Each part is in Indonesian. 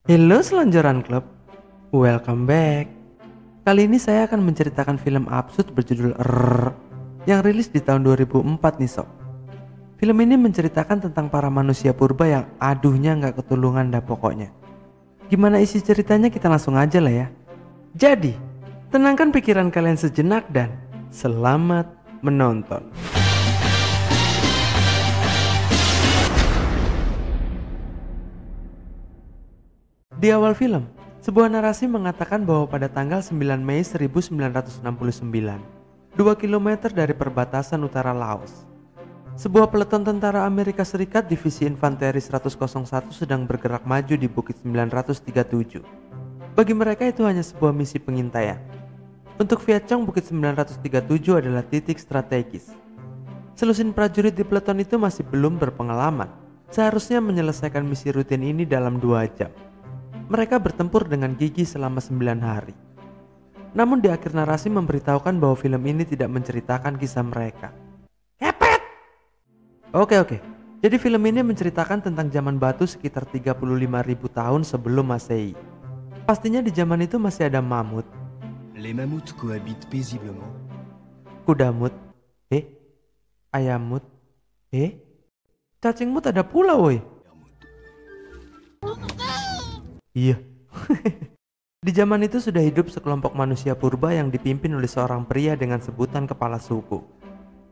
Halo Selonjoran Club, welcome back. Kali ini saya akan menceritakan film absurd berjudul Rrrr yang rilis di tahun 2004 nih sob. Film ini menceritakan tentang para manusia purba yang aduhnya nggak ketulungan dah pokoknya. Gimana isi ceritanya kita langsung aja lah ya. Jadi, tenangkan pikiran kalian sejenak dan selamat menonton. Di awal film, sebuah narasi mengatakan bahwa pada tanggal 9 Mei 1969, 2 km dari perbatasan utara Laos, sebuah peleton tentara Amerika Serikat Divisi Infanteri 101 sedang bergerak maju di Bukit 937. Bagi mereka itu hanya sebuah misi pengintaian. Untuk Viet Cong, Bukit 937 adalah titik strategis. Selusin prajurit di peleton itu masih belum berpengalaman, seharusnya menyelesaikan misi rutin ini dalam 2 jam. Mereka bertempur dengan gigih selama 9 hari. Namun di akhir narasi memberitahukan bahwa film ini tidak menceritakan kisah mereka. Kepet! Oke. Jadi film ini menceritakan tentang zaman batu sekitar 35.000 tahun sebelum Masehi. Pastinya di zaman itu masih ada mamut. Les mammouths cohabitent paisiblement. Kudamut. Ayamut. Cacingmut ada pula woi. Iya. Di zaman itu sudah hidup sekelompok manusia purba yang dipimpin oleh seorang pria dengan sebutan kepala suku.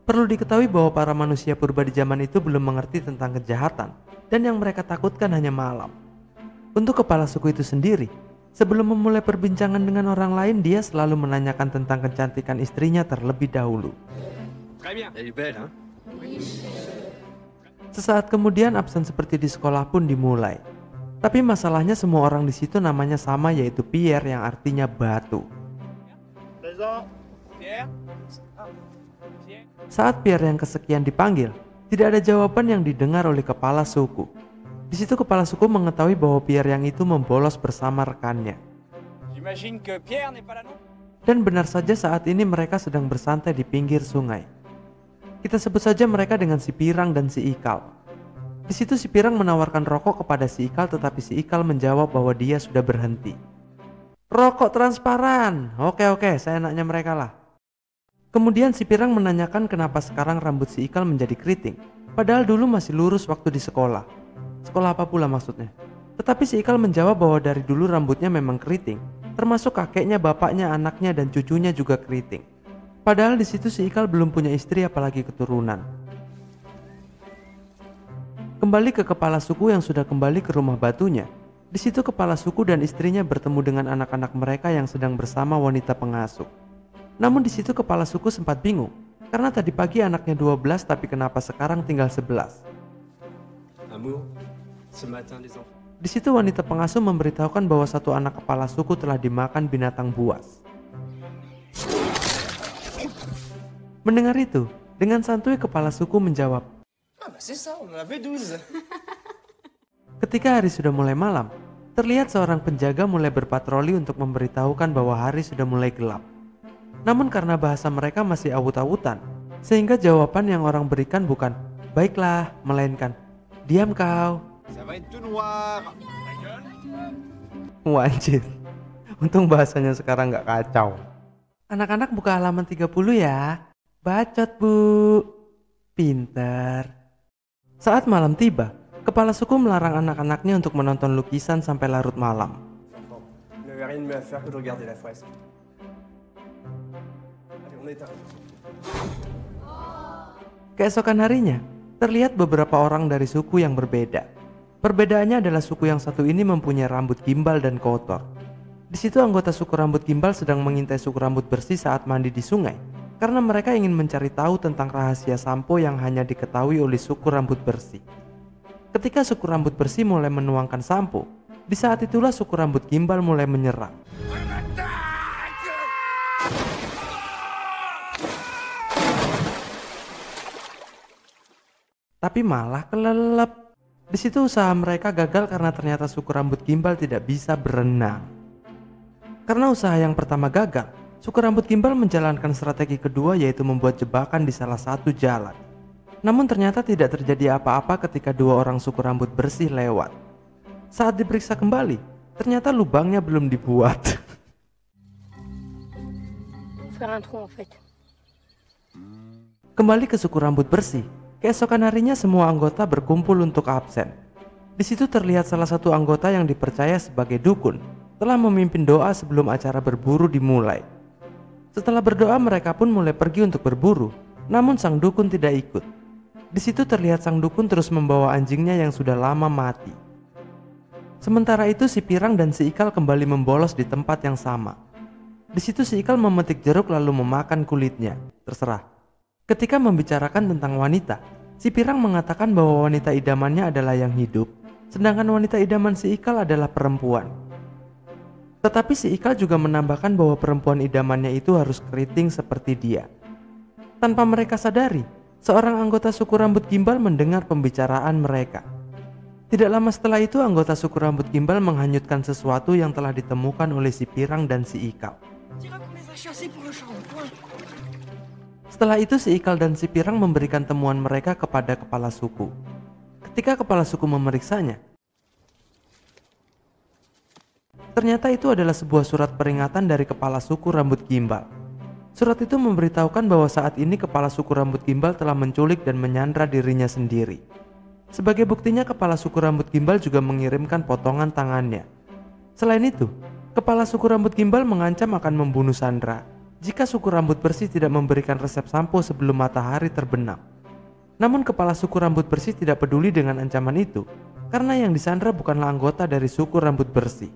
Perlu diketahui bahwa para manusia purba di zaman itu belum mengerti tentang kejahatan dan yang mereka takutkan hanya malam. Untuk kepala suku itu sendiri, sebelum memulai perbincangan dengan orang lain, dia selalu menanyakan tentang kecantikan istrinya terlebih dahulu. Sesaat kemudian absen seperti di sekolah pun dimulai. Tapi masalahnya semua orang di situ namanya sama, yaitu Pierre yang artinya batu. Saat Pierre yang kesekian dipanggil, tidak ada jawaban yang didengar oleh kepala suku. Di situ kepala suku mengetahui bahwa Pierre yang itu membolos bersama rekannya. Dan benar saja saat ini mereka sedang bersantai di pinggir sungai. Kita sebut saja mereka dengan si Pirang dan si Ikal. Di situ si Pirang menawarkan rokok kepada si Ikal, tetapi si Ikal menjawab bahwa dia sudah berhenti. Rokok transparan. Oke, seenaknya mereka lah. Kemudian si Pirang menanyakan kenapa sekarang rambut si Ikal menjadi keriting, padahal dulu masih lurus waktu di sekolah. Sekolah apa pula maksudnya? Tetapi si Ikal menjawab bahwa dari dulu rambutnya memang keriting, termasuk kakeknya, bapaknya, anaknya, dan cucunya juga keriting. Padahal di situ si Ikal belum punya istri apalagi keturunan. Kembali ke kepala suku yang sudah kembali ke rumah batunya. Di situ kepala suku dan istrinya bertemu dengan anak-anak mereka yang sedang bersama wanita pengasuh. Namun di situ kepala suku sempat bingung, karena tadi pagi anaknya 12 tapi kenapa sekarang tinggal 11. Di situ wanita pengasuh memberitahukan bahwa satu anak kepala suku telah dimakan binatang buas. Mendengar itu, dengan santuy kepala suku menjawab, ketika hari sudah mulai malam, terlihat seorang penjaga mulai berpatroli untuk memberitahukan bahwa hari sudah mulai gelap. Namun karena bahasa mereka masih awut-awutan, sehingga jawaban yang orang berikan bukan baiklah, melainkan diam kau. Wajib. Untung bahasanya sekarang gak kacau. Anak-anak buka halaman 30 ya. Bacot bu. Pinter. Saat malam tiba, kepala suku melarang anak-anaknya untuk menonton lukisan sampai larut malam. Keesokan harinya, terlihat beberapa orang dari suku yang berbeda. Perbedaannya adalah suku yang satu ini mempunyai rambut gimbal dan kotor. Di situ anggota suku rambut gimbal sedang mengintai suku rambut bersih saat mandi di sungai, karena mereka ingin mencari tahu tentang rahasia sampo yang hanya diketahui oleh suku rambut bersih. Ketika suku rambut bersih mulai menuangkan sampo, di saat itulah suku rambut gimbal mulai menyerang. Tapi malah kelelep. Di situ usaha mereka gagal karena ternyata suku rambut gimbal tidak bisa berenang. Karena usaha yang pertama gagal, suku rambut gimbal menjalankan strategi kedua, yaitu membuat jebakan di salah satu jalan. Namun ternyata tidak terjadi apa-apa ketika dua orang suku rambut bersih lewat. Saat diperiksa kembali, ternyata lubangnya belum dibuat. Kembali ke suku rambut bersih, keesokan harinya semua anggota berkumpul untuk absen. Di situ terlihat salah satu anggota yang dipercaya sebagai dukun telah memimpin doa sebelum acara berburu dimulai. Setelah berdoa, mereka pun mulai pergi untuk berburu, namun sang dukun tidak ikut. Di situ terlihat sang dukun terus membawa anjingnya yang sudah lama mati. Sementara itu si Pirang dan si Ikal kembali membolos di tempat yang sama. Di situ si Ikal memetik jeruk lalu memakan kulitnya. Terserah. Ketika membicarakan tentang wanita, si Pirang mengatakan bahwa wanita idamannya adalah yang hidup, sedangkan wanita idaman si Ikal adalah perempuan. Tetapi si Ikal juga menambahkan bahwa perempuan idamannya itu harus keriting seperti dia. Tanpa mereka sadari, seorang anggota suku rambut gimbal mendengar pembicaraan mereka. Tidak lama setelah itu, anggota suku rambut gimbal menghanyutkan sesuatu yang telah ditemukan oleh si Pirang dan si Ikal. Setelah itu si Ikal dan si Pirang memberikan temuan mereka kepada kepala suku. Ketika kepala suku memeriksanya, ternyata itu adalah sebuah surat peringatan dari kepala suku rambut gimbal. Surat itu memberitahukan bahwa saat ini kepala suku rambut gimbal telah menculik dan menyandra dirinya sendiri. Sebagai buktinya, kepala suku rambut gimbal juga mengirimkan potongan tangannya. Selain itu, kepala suku rambut gimbal mengancam akan membunuh Sandra jika suku rambut bersih tidak memberikan resep sampo sebelum matahari terbenam. Namun kepala suku rambut bersih tidak peduli dengan ancaman itu, karena yang disandra bukanlah anggota dari suku rambut bersih.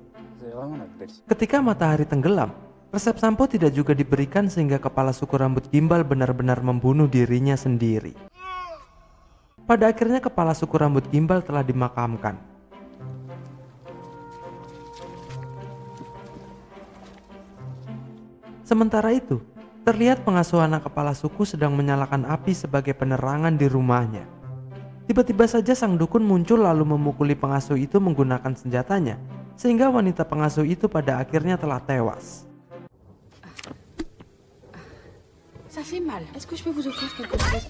Ketika matahari tenggelam, resep sampo tidak juga diberikan sehingga kepala suku rambut gimbal benar-benar membunuh dirinya sendiri. Pada akhirnya kepala suku rambut gimbal telah dimakamkan. Sementara itu, terlihat pengasuh anak kepala suku sedang menyalakan api sebagai penerangan di rumahnya. Tiba-tiba saja sang dukun muncul lalu memukuli pengasuh itu menggunakan senjatanya, sehingga wanita pengasuh itu pada akhirnya telah tewas. Ça fait mal. Est-ce que je peux vous offrir quelque chose?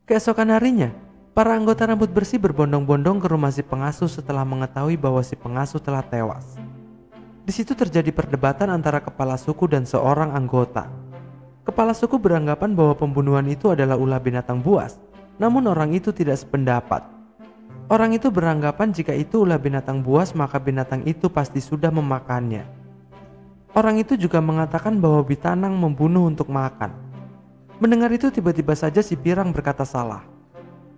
Keesokan harinya, para anggota rambut bersih berbondong-bondong ke rumah si pengasuh setelah mengetahui bahwa si pengasuh telah tewas. Di situ terjadi perdebatan antara kepala suku dan seorang anggota. Kepala suku beranggapan bahwa pembunuhan itu adalah ulah binatang buas, namun orang itu tidak sependapat. Orang itu beranggapan jika itu ulah binatang buas maka binatang itu pasti sudah memakannya. Orang itu juga mengatakan bahwa Bitanang membunuh untuk makan. Mendengar itu tiba-tiba saja si Pirang berkata salah.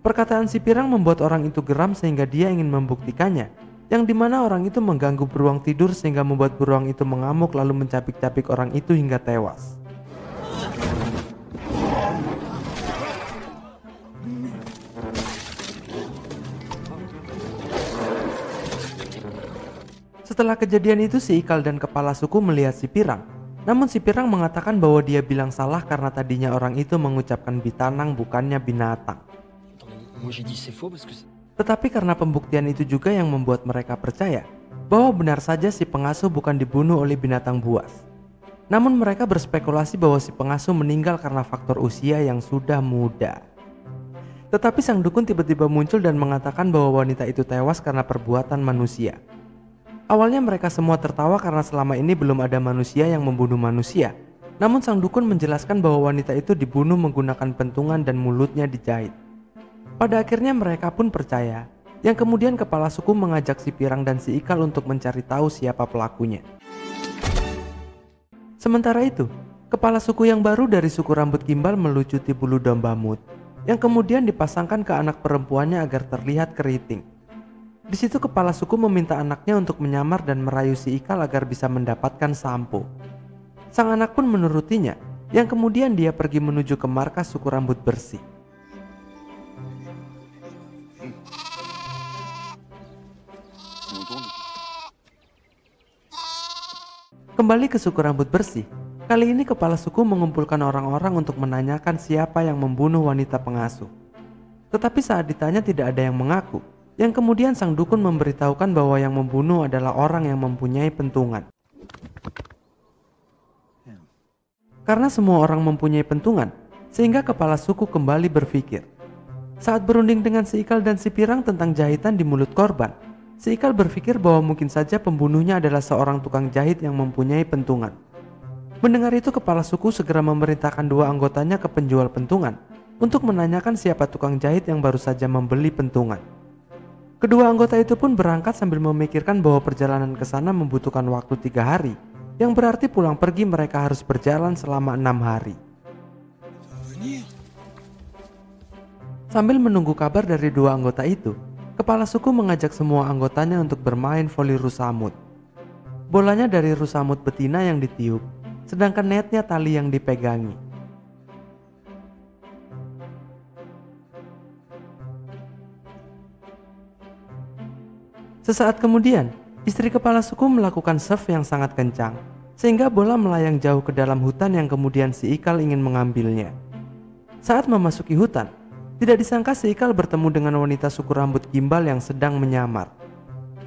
Perkataan si Pirang membuat orang itu geram sehingga dia ingin membuktikannya, yang dimana orang itu mengganggu beruang tidur sehingga membuat beruang itu mengamuk lalu mencapik-capik orang itu hingga tewas. Setelah kejadian itu si Ikal dan kepala suku melihat si Pirang. Namun si Pirang mengatakan bahwa dia bilang salah karena tadinya orang itu mengucapkan Bitanang bukannya binatang. Tetapi karena pembuktian itu juga yang membuat mereka percaya bahwa benar saja si pengasuh bukan dibunuh oleh binatang buas. Namun mereka berspekulasi bahwa si pengasuh meninggal karena faktor usia yang sudah muda. Tetapi sang dukun tiba-tiba muncul dan mengatakan bahwa wanita itu tewas karena perbuatan manusia. Awalnya mereka semua tertawa karena selama ini belum ada manusia yang membunuh manusia. Namun sang dukun menjelaskan bahwa wanita itu dibunuh menggunakan pentungan dan mulutnya dijahit. Pada akhirnya mereka pun percaya, yang kemudian kepala suku mengajak si Pirang dan si Ikal untuk mencari tahu siapa pelakunya. Sementara itu, kepala suku yang baru dari suku rambut gimbal melucuti bulu domba mut, yang kemudian dipasangkan ke anak perempuannya agar terlihat keriting. Di situ kepala suku meminta anaknya untuk menyamar dan merayu si Ikal agar bisa mendapatkan sampo. Sang anak pun menurutinya, yang kemudian dia pergi menuju ke markas suku rambut bersih. Kembali ke suku rambut bersih, kali ini kepala suku mengumpulkan orang-orang untuk menanyakan siapa yang membunuh wanita pengasuh. Tetapi saat ditanya tidak ada yang mengaku. yang kemudian sang dukun memberitahukan bahwa yang membunuh adalah orang yang mempunyai pentungan. Karena semua orang mempunyai pentungan, sehingga kepala suku kembali berpikir. Saat berunding dengan si Ikal dan si Pirang tentang jahitan di mulut korban, si Ikal berpikir bahwa mungkin saja pembunuhnya adalah seorang tukang jahit yang mempunyai pentungan. Mendengar itu, kepala suku segera memerintahkan dua anggotanya ke penjual pentungan untuk menanyakan siapa tukang jahit yang baru saja membeli pentungan. Kedua anggota itu pun berangkat sambil memikirkan bahwa perjalanan ke sana membutuhkan waktu 3 hari, yang berarti pulang pergi mereka harus berjalan selama 6 hari. Sambil menunggu kabar dari dua anggota itu, kepala suku mengajak semua anggotanya untuk bermain voli rusamut. Bolanya dari rusamut betina yang ditiup, sedangkan netnya tali yang dipegangi. Sesaat kemudian, istri kepala suku melakukan serve yang sangat kencang, sehingga bola melayang jauh ke dalam hutan yang kemudian si Ikal ingin mengambilnya. Saat memasuki hutan, tidak disangka si Ikal bertemu dengan wanita suku rambut gimbal yang sedang menyamar.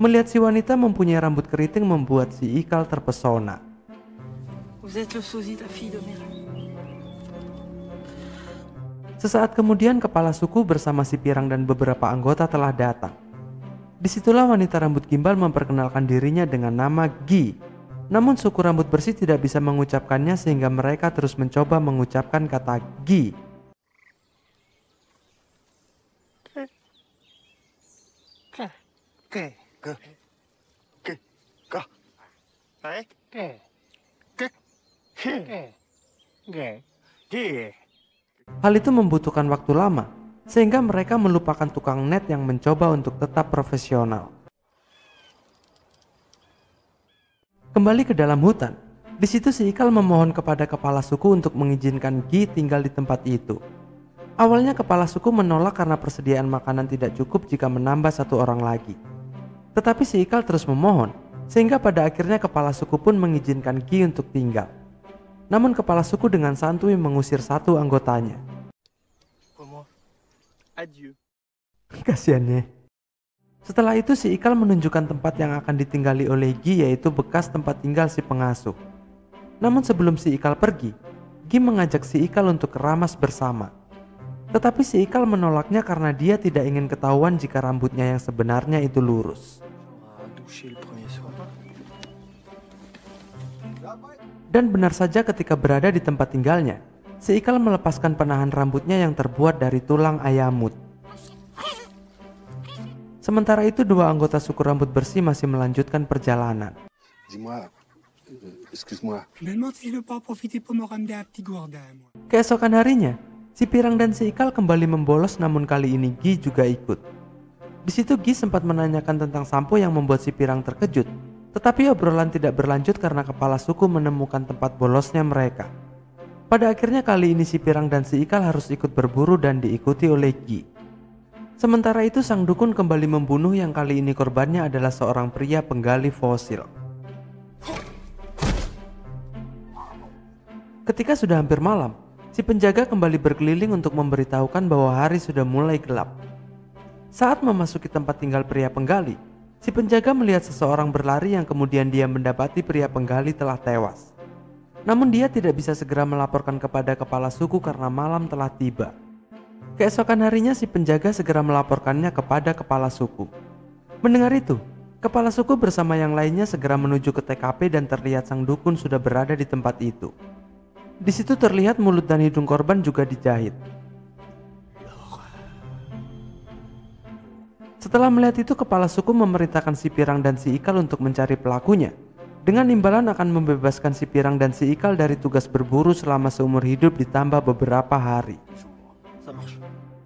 Melihat si wanita mempunyai rambut keriting membuat si Ikal terpesona. Vous êtes le sosie de la fille de Mira. Sesaat kemudian kepala suku bersama si Pirang dan beberapa anggota telah datang. Disitulah wanita rambut gimbal memperkenalkan dirinya dengan nama Gi. Namun suku rambut bersih tidak bisa mengucapkannya sehingga mereka terus mencoba mengucapkan kata Gi. Hal itu membutuhkan waktu lama, sehingga mereka melupakan tukang net yang mencoba untuk tetap profesional. Kembali ke dalam hutan, di situ si Ikal memohon kepada kepala suku untuk mengizinkan Gi tinggal di tempat itu. Awalnya kepala suku menolak karena persediaan makanan tidak cukup jika menambah 1 orang lagi. Tetapi si Ikal terus memohon, sehingga pada akhirnya kepala suku pun mengizinkan Gi untuk tinggal. Namun kepala suku dengan santuy mengusir 1 anggotanya. Adieu. Kasiannya. Setelah itu si Ikal menunjukkan tempat yang akan ditinggali oleh Gi, yaitu bekas tempat tinggal si pengasuh. Namun sebelum si Ikal pergi, Gi mengajak si Ikal untuk keramas bersama. Tetapi si Ikal menolaknya karena dia tidak ingin ketahuan jika rambutnya yang sebenarnya itu lurus. Dan benar saja ketika berada di tempat tinggalnya, si Ikal melepaskan penahan rambutnya yang terbuat dari tulang ayamut. Sementara itu 2 anggota suku rambut bersih masih melanjutkan perjalanan. Keesokan harinya, si Pirang dan si Ikal kembali membolos, namun kali ini Gi juga ikut. Di situ Gi sempat menanyakan tentang sampo yang membuat si Pirang terkejut. Tetapi obrolan tidak berlanjut karena kepala suku menemukan tempat bolosnya mereka. Pada akhirnya kali ini si Pirang dan si Ikal harus ikut berburu dan diikuti oleh Gi. Sementara itu sang dukun kembali membunuh yang kali ini korbannya adalah seorang pria penggali fosil. Ketika sudah hampir malam, si penjaga kembali berkeliling untuk memberitahukan bahwa hari sudah mulai gelap. Saat memasuki tempat tinggal pria penggali, si penjaga melihat seseorang berlari yang kemudian dia mendapati pria penggali telah tewas. Namun dia tidak bisa segera melaporkan kepada kepala suku karena malam telah tiba. Keesokan harinya si penjaga segera melaporkannya kepada kepala suku. Mendengar itu, kepala suku bersama yang lainnya segera menuju ke TKP dan terlihat sang dukun sudah berada di tempat itu. Di situ terlihat mulut dan hidung korban juga dijahit. Setelah melihat itu, kepala suku memerintahkan si Pirang dan si Ikal untuk mencari pelakunya. Dengan imbalan akan membebaskan si Pirang dan si Ikal dari tugas berburu selama seumur hidup ditambah beberapa hari.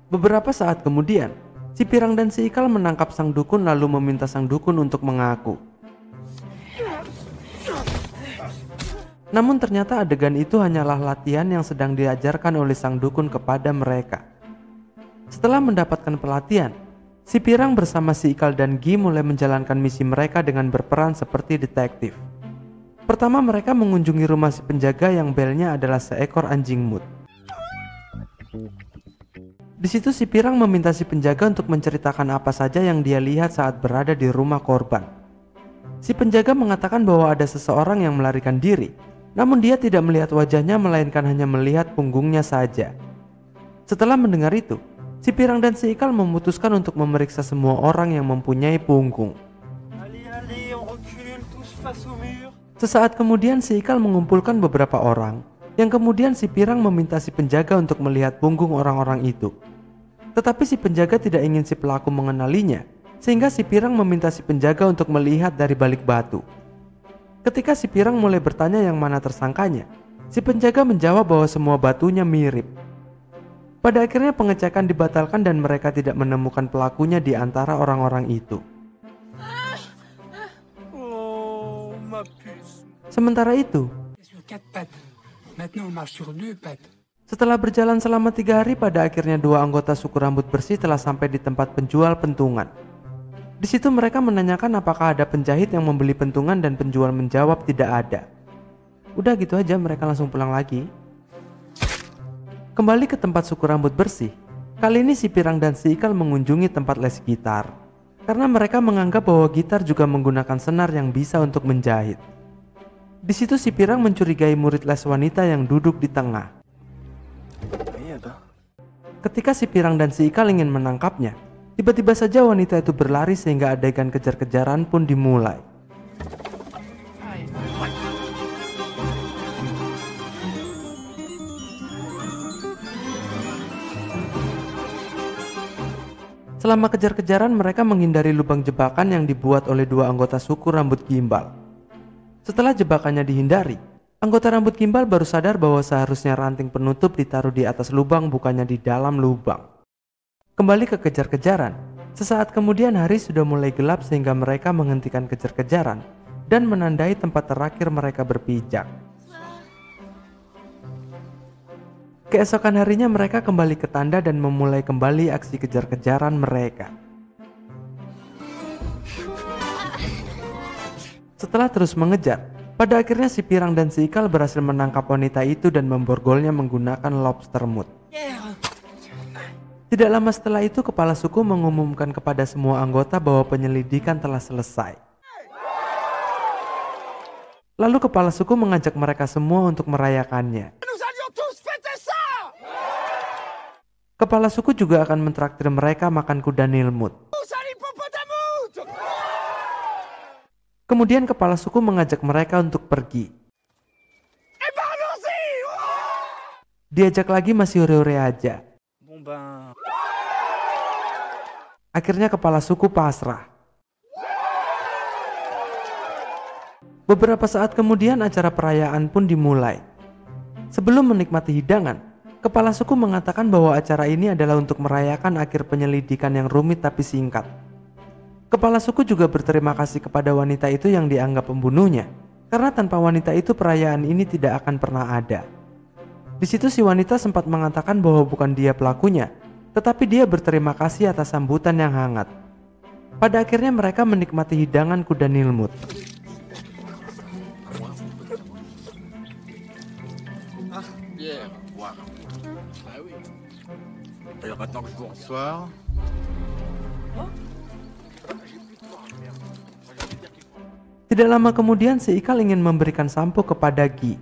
Beberapa saat kemudian, si Pirang dan si Ikal menangkap sang dukun lalu meminta sang dukun untuk mengaku. Namun ternyata adegan itu hanyalah latihan yang sedang diajarkan oleh sang dukun kepada mereka. Setelah mendapatkan pelatihan, si Pirang bersama si Ikal dan Gi mulai menjalankan misi mereka dengan berperan seperti detektif. Pertama mereka mengunjungi rumah si penjaga yang belnya adalah seekor anjing mut. Di situ si Pirang meminta si penjaga untuk menceritakan apa saja yang dia lihat saat berada di rumah korban. Si penjaga mengatakan bahwa ada seseorang yang melarikan diri, namun dia tidak melihat wajahnya melainkan hanya melihat punggungnya saja. Setelah mendengar itu, si Pirang dan si Ikal memutuskan untuk memeriksa semua orang yang mempunyai punggung. Sesaat kemudian si Ikal mengumpulkan beberapa orang, yang kemudian si Pirang meminta si penjaga untuk melihat punggung orang-orang itu. Tetapi si penjaga tidak ingin si pelaku mengenalinya, sehingga si Pirang meminta si penjaga untuk melihat dari balik batu. Ketika si Pirang mulai bertanya yang mana tersangkanya, si penjaga menjawab bahwa semua batunya mirip. Pada akhirnya pengecekan dibatalkan dan mereka tidak menemukan pelakunya di antara orang-orang itu. Sementara itu, setelah berjalan selama 3 hari, pada akhirnya 2 anggota suku rambut bersih telah sampai di tempat penjual pentungan. Di situ mereka menanyakan apakah ada penjahit yang membeli pentungan dan penjual menjawab tidak ada. Udah gitu aja mereka langsung pulang lagi. Kembali ke tempat suku rambut bersih. Kali ini si Pirang dan si Ikal mengunjungi tempat les gitar. Karena mereka menganggap bahwa gitar juga menggunakan senar yang bisa untuk menjahit. Di situ si Pirang mencurigai murid les wanita yang duduk di tengah. Ketika si Pirang dan si Ikal ingin menangkapnya, tiba-tiba saja wanita itu berlari sehingga adegan kejar-kejaran pun dimulai. Selama kejar-kejaran mereka menghindari lubang jebakan yang dibuat oleh 2 anggota suku rambut gimbal. Setelah jebakannya dihindari, anggota rambut gimbal baru sadar bahwa seharusnya ranting penutup ditaruh di atas lubang bukannya di dalam lubang. Kembali ke kejar-kejaran, sesaat kemudian hari sudah mulai gelap sehingga mereka menghentikan kejar-kejaran dan menandai tempat terakhir mereka berpijak. Keesokan harinya mereka kembali ke tanda dan memulai kembali aksi kejar-kejaran mereka. Setelah terus mengejar, pada akhirnya si Pirang dan si Ikal berhasil menangkap wanita itu dan memborgolnya menggunakan lobster mood. Tidak lama setelah itu kepala suku mengumumkan kepada semua anggota bahwa penyelidikan telah selesai. Lalu kepala suku mengajak mereka semua untuk merayakannya. Kepala suku juga akan mentraktir mereka makan kuda Nilmud. Kemudian kepala suku mengajak mereka untuk pergi. Diajak lagi masih ore-ore aja. Akhirnya kepala suku pasrah. Beberapa saat kemudian acara perayaan pun dimulai. Sebelum menikmati hidangan, kepala suku mengatakan bahwa acara ini adalah untuk merayakan akhir penyelidikan yang rumit tapi singkat. Kepala suku juga berterima kasih kepada wanita itu yang dianggap pembunuhnya, karena tanpa wanita itu perayaan ini tidak akan pernah ada. Di situ si wanita sempat mengatakan bahwa bukan dia pelakunya, tetapi dia berterima kasih atas sambutan yang hangat. Pada akhirnya mereka menikmati hidangan kuda Nilmud. Tidak lama kemudian si Ikal ingin memberikan sampo kepada Gi.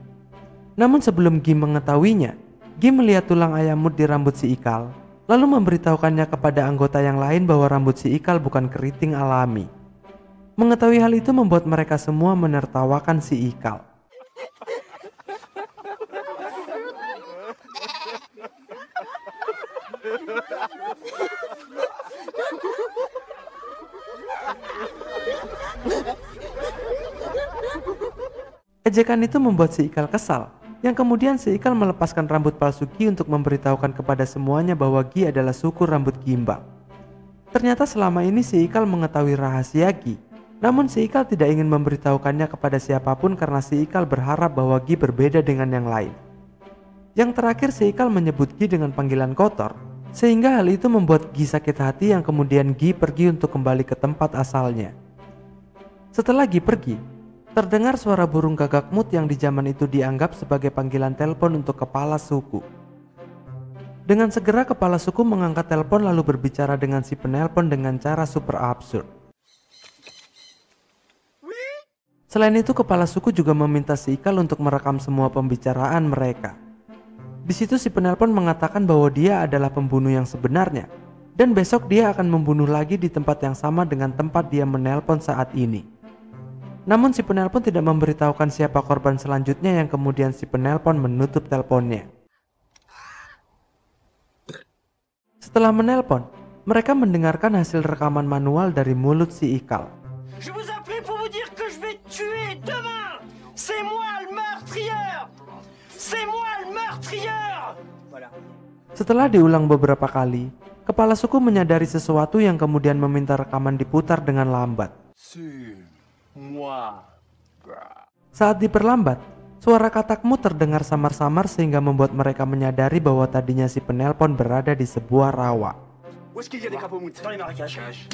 Namun sebelum Gi mengetahuinya, Gi melihat tulang ayam mut di rambut si Ikal, lalu memberitahukannya kepada anggota yang lain bahwa rambut si Ikal bukan keriting alami. Mengetahui hal itu membuat mereka semua menertawakan si Ikal. Ejekan itu membuat si Ikal kesal, yang kemudian si Ikal melepaskan rambut palsu Gi untuk memberitahukan kepada semuanya bahwa Gi adalah suku rambut gimbal. Ternyata selama ini si Ikal mengetahui rahasia Gi, namun si Ikal tidak ingin memberitahukannya kepada siapapun karena si Ikal berharap bahwa Gi berbeda dengan yang lain. Yang terakhir si Ikal menyebut Gi dengan panggilan kotor, sehingga hal itu membuat Gi sakit hati yang kemudian Gi pergi untuk kembali ke tempat asalnya. Setelah Gi pergi, terdengar suara burung gagak mut yang di zaman itu dianggap sebagai panggilan telepon untuk kepala suku. Dengan segera kepala suku mengangkat telepon lalu berbicara dengan si penelpon dengan cara super absurd. Selain itu kepala suku juga meminta si Ikal untuk merekam semua pembicaraan mereka. Di situ si penelpon mengatakan bahwa dia adalah pembunuh yang sebenarnya dan besok dia akan membunuh lagi di tempat yang sama dengan tempat dia menelpon saat ini. Namun si penelpon tidak memberitahukan siapa korban selanjutnya yang kemudian si penelpon menutup teleponnya. Setelah menelpon, mereka mendengarkan hasil rekaman manual dari mulut si Ikal. Je vous appelle pour vous dire que je vais tuer demain. C'est moi le meurtrier. C'est moi le meurtrier. Voilà. Setelah diulang beberapa kali, kepala suku menyadari sesuatu yang kemudian meminta rekaman diputar dengan lambat. C'est moi. Saat diperlambat, suara katakmu terdengar samar-samar sehingga membuat mereka menyadari bahwa tadinya si penelpon berada di sebuah rawa. Où est-ce qu'il y a des crapauds moutes? Dans les marécages.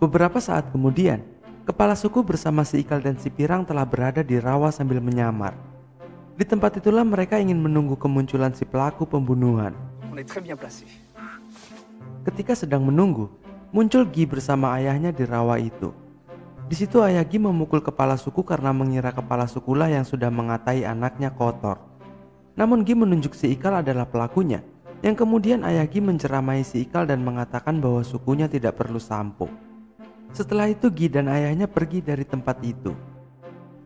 Beberapa saat kemudian, kepala suku bersama si Ikal dan si Pirang telah berada di rawa sambil menyamar. Di tempat itulah mereka ingin menunggu kemunculan si pelaku pembunuhan. On est très bien placé. Ketika sedang menunggu, muncul Guy bersama ayahnya di rawa itu. Di situ ayah Guy memukul kepala suku karena mengira kepala sukulah yang sudah mengatai anaknya kotor. Namun Guy menunjuk si Ikal adalah pelakunya, yang kemudian ayah Guy menceramai si Ikal dan mengatakan bahwa sukunya tidak perlu sampo. Setelah itu Guy dan ayahnya pergi dari tempat itu.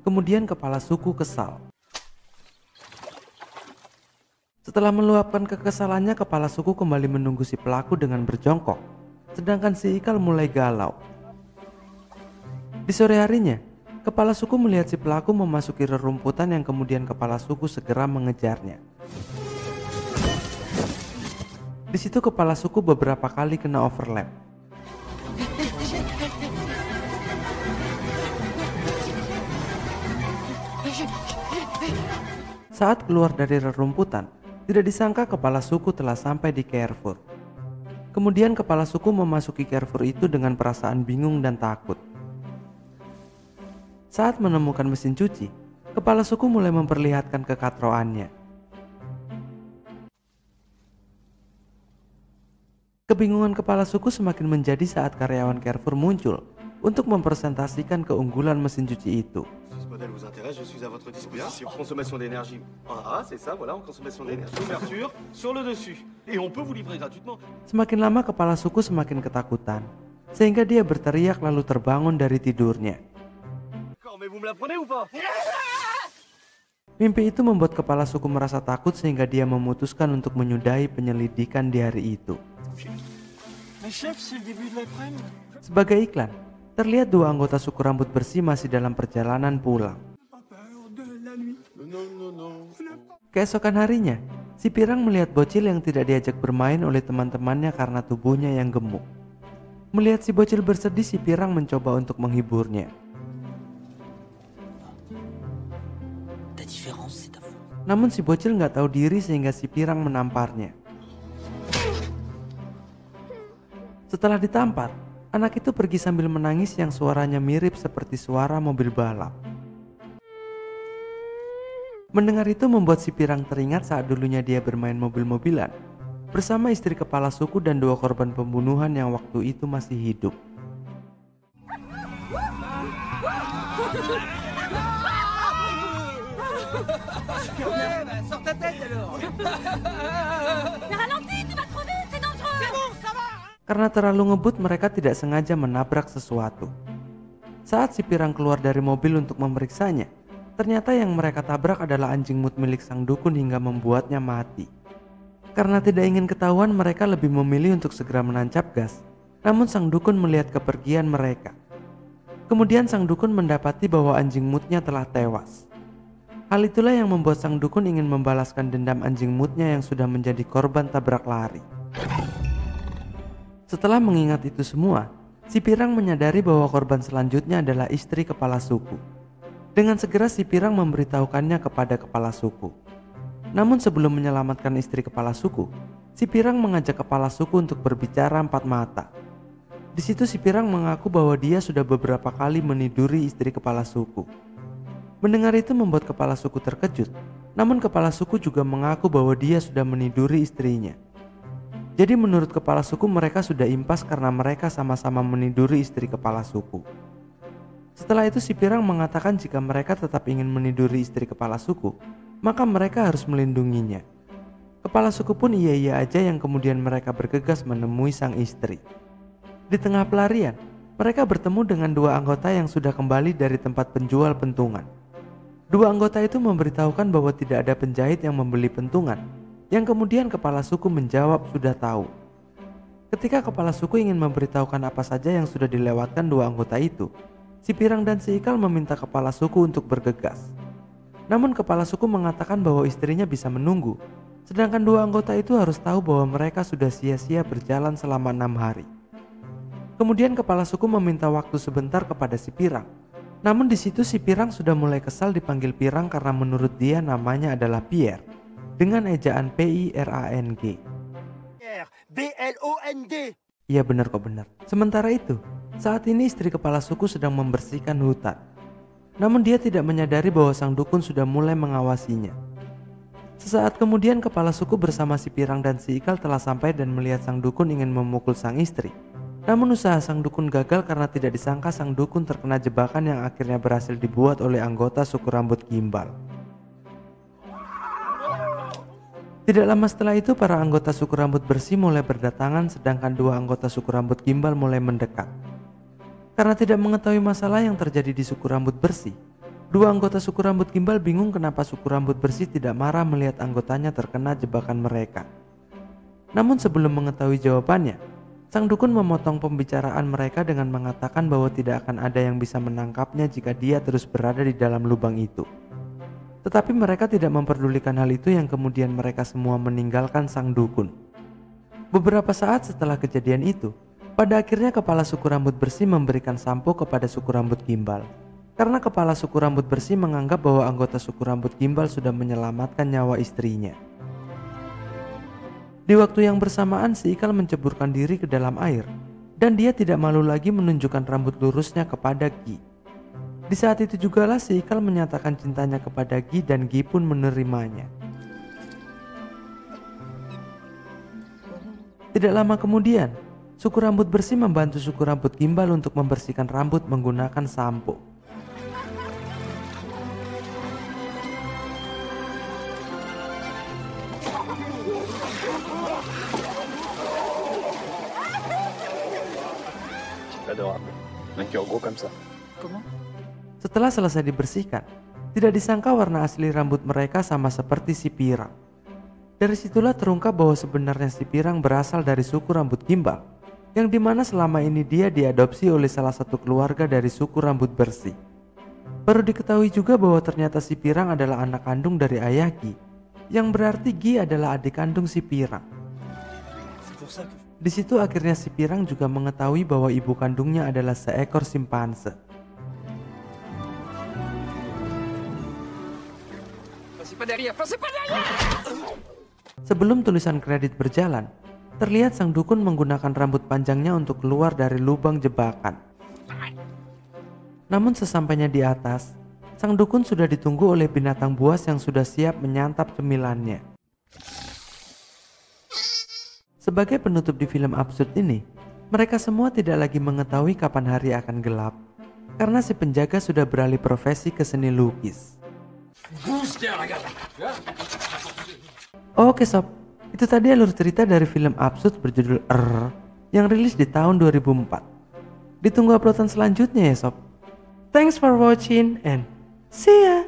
Kemudian kepala suku kesal. Setelah meluapkan kekesalannya, kepala suku kembali menunggu si pelaku dengan berjongkok, sedangkan si Ikal mulai galau. Di sore harinya, kepala suku melihat si pelaku memasuki rerumputan yang kemudian kepala suku segera mengejarnya. Di situ kepala suku beberapa kali kena overlap. Saat keluar dari rerumputan, tidak disangka kepala suku telah sampai di Carrefour. Kemudian kepala suku memasuki Carrefour itu dengan perasaan bingung dan takut. Saat menemukan mesin cuci, kepala suku mulai memperlihatkan kekatroannya. Kebingungan kepala suku semakin menjadi saat karyawan Carrefour muncul untuk mempresentasikan keunggulan mesin cuci itu. Si ce modèle vous intéresse, je suis à votre disposition. Consommation d'énergie. Ah, c'est ça, voilà, en consommation d'énergie. Ouverture sur le dessus. Et on peut vous livrer gratuitement. Semakin lama kepala suku semakin ketakutan, sehingga dia berteriak lalu terbangun dari tidurnya. Mais vous me la prenez ou pas? Mimpi itu membuat kepala suku merasa takut sehingga dia memutuskan untuk menyudahi penyelidikan di hari itu. Mais chef, c'est le début de l'après-midi. Sebagai iklan, terlihat dua anggota suku rambut bersih masih dalam perjalanan pulang. Keesokan harinya, si Pirang melihat bocil yang tidak diajak bermain oleh teman-temannya karena tubuhnya yang gemuk. Melihat si bocil bersedih, si Pirang mencoba untuk menghiburnya. Namun si bocil nggak tahu diri sehingga si Pirang menamparnya. Setelah ditampar, anak itu pergi sambil menangis yang suaranya mirip seperti suara mobil balap. Mendengar itu membuat si Pirang teringat saat dulunya dia bermain mobil-mobilan bersama istri kepala suku dan dua korban pembunuhan yang waktu itu masih hidup. Karena terlalu ngebut, mereka tidak sengaja menabrak sesuatu. Saat si Pirang keluar dari mobil untuk memeriksanya, ternyata yang mereka tabrak adalah anjing mut milik sang dukun hingga membuatnya mati. Karena tidak ingin ketahuan, mereka lebih memilih untuk segera menancap gas. Namun sang dukun melihat kepergian mereka. Kemudian sang dukun mendapati bahwa anjing mutnya telah tewas. Hal itulah yang membuat sang dukun ingin membalaskan dendam anjing mutnya yang sudah menjadi korban tabrak lari. Setelah mengingat itu semua, si Pirang menyadari bahwa korban selanjutnya adalah istri kepala suku. Dengan segera si Pirang memberitahukannya kepada kepala suku. Namun sebelum menyelamatkan istri kepala suku, si Pirang mengajak kepala suku untuk berbicara empat mata. Di situ si Pirang mengaku bahwa dia sudah beberapa kali meniduri istri kepala suku. Mendengar itu membuat kepala suku terkejut, Namun kepala suku juga mengaku bahwa dia sudah meniduri istrinya. Jadi menurut kepala suku mereka sudah impas karena mereka sama-sama meniduri istri kepala suku. Setelah itu si pirang mengatakan jika mereka tetap ingin meniduri istri kepala suku, maka mereka harus melindunginya. Kepala suku pun iya-iya aja yang kemudian mereka bergegas menemui sang istri. Di tengah pelarian, mereka bertemu dengan dua anggota yang sudah kembali dari tempat penjual pentungan. Dua anggota itu memberitahukan bahwa tidak ada penjahit yang membeli pentungan, yang kemudian kepala suku menjawab sudah tahu. Ketika kepala suku ingin memberitahukan apa saja yang sudah dilewatkan dua anggota itu, si pirang dan si ikal meminta kepala suku untuk bergegas. Namun kepala suku mengatakan bahwa istrinya bisa menunggu, sedangkan dua anggota itu harus tahu bahwa mereka sudah sia-sia berjalan selama 6 hari. Kemudian kepala suku meminta waktu sebentar kepada si pirang. Namun di situ si pirang sudah mulai kesal dipanggil pirang karena menurut dia namanya adalah Pierre dengan ejaan Pirang. B-L-O-N-D. Iya benar kok benar. Sementara itu, saat ini istri kepala suku sedang membersihkan hutan. Namun dia tidak menyadari bahwa sang dukun sudah mulai mengawasinya. Sesaat kemudian kepala suku bersama si pirang dan si ikal telah sampai dan melihat sang dukun ingin memukul sang istri. Namun usaha sang dukun gagal karena tidak disangka sang dukun terkena jebakan yang akhirnya berhasil dibuat oleh anggota suku rambut gimbal. Tidak lama setelah itu para anggota suku rambut bersih mulai berdatangan sedangkan dua anggota suku rambut gimbal mulai mendekat. Karena tidak mengetahui masalah yang terjadi di suku rambut bersih, dua anggota suku rambut gimbal bingung kenapa suku rambut bersih tidak marah melihat anggotanya terkena jebakan mereka. Namun sebelum mengetahui jawabannya, sang dukun memotong pembicaraan mereka dengan mengatakan bahwa tidak akan ada yang bisa menangkapnya jika dia terus berada di dalam lubang itu. Tetapi mereka tidak memperdulikan hal itu yang kemudian mereka semua meninggalkan sang dukun. Beberapa saat setelah kejadian itu, pada akhirnya kepala suku rambut bersih memberikan sampo kepada suku rambut gimbal. Karena kepala suku rambut bersih menganggap bahwa anggota suku rambut gimbal sudah menyelamatkan nyawa istrinya. Di waktu yang bersamaan si ikal menceburkan diri ke dalam air dan dia tidak malu lagi menunjukkan rambut lurusnya kepada Gi. Di saat itu jugalah si ikal menyatakan cintanya kepada Gi dan Gi pun menerimanya. Tidak lama kemudian, suku rambut bersih membantu suku rambut gimbal untuk membersihkan rambut menggunakan sampo. Adorable. Un cœur gros comme ça. Comment? Setelah selesai dibersihkan, tidak disangka warna asli rambut mereka sama seperti si pirang. Dari situlah terungkap bahwa sebenarnya si pirang berasal dari suku rambut gimbal, yang dimana selama ini dia diadopsi oleh salah satu keluarga dari suku rambut bersih. Baru diketahui juga bahwa ternyata si pirang adalah anak kandung dari ayah Gi, yang berarti Gi adalah adik kandung si pirang. Di situ akhirnya si pirang juga mengetahui bahwa ibu kandungnya adalah seekor simpanse. Sebelum tulisan kredit berjalan, terlihat sang dukun menggunakan rambut panjangnya untuk keluar dari lubang jebakan. Namun sesampainya di atas, sang dukun sudah ditunggu oleh binatang buas yang sudah siap menyantap cemilannya. Sebagai penutup di film absurd ini, mereka semua tidak lagi mengetahui kapan hari akan gelap karena si penjaga sudah beralih profesi ke seni lukis. Oke sob, itu tadi alur cerita dari film absurd berjudul yang rilis di tahun 2004. Ditunggu uploadan selanjutnya ya sob. Thanks for watching and see ya.